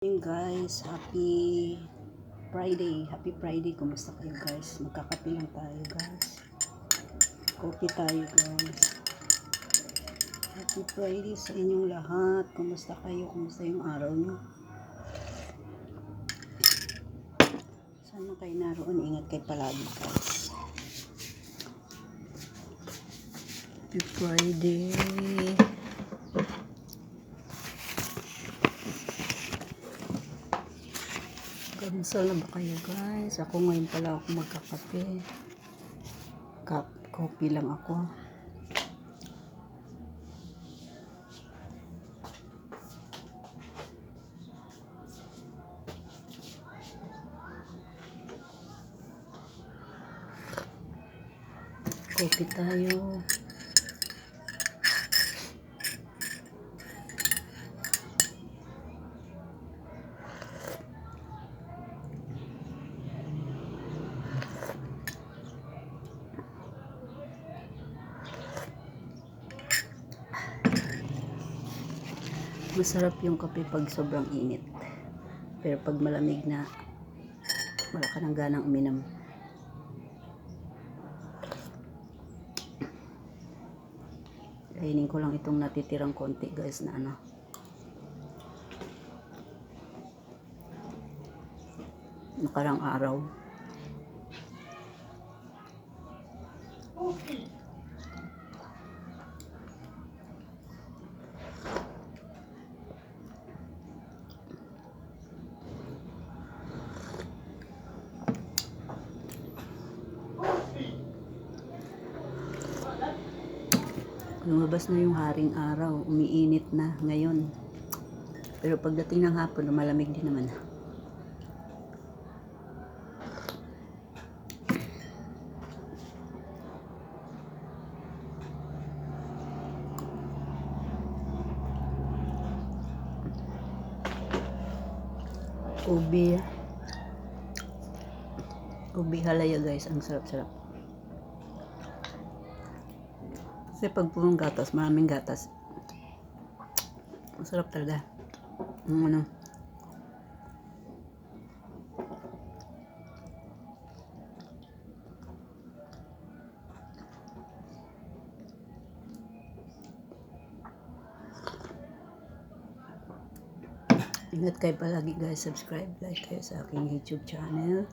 Yung guys, happy Friday, kumusta kayo guys? Magkakape lang tayo guys, coffee tayo guys. Happy Friday sa inyong lahat. Kumusta kayo? Kumusta yung araw nyo? Saan man kayo naroon, ingat kayo palagi guys. Happy Friday. Kamusta na ba kayo guys? Ako ngayon pala ako magkakape. Coffee lang ako. Coffee tayo. Masarap yung kape pag sobrang init. Pero pag malamig na, wala ka ng ganang uminom. Kainin ko lang itong natitirang konti guys na nakarang araw. Lumabas na yung haring araw, umiinit na ngayon. Pero pagdating ng hapon, malamig din naman. Ubi halaya guys, ang sarap-sarap. Kasi pag purong gatas, maraming gatas, masarap talaga. Ingat kayo palagi guys, subscribe, like kayo sa aking YouTube channel.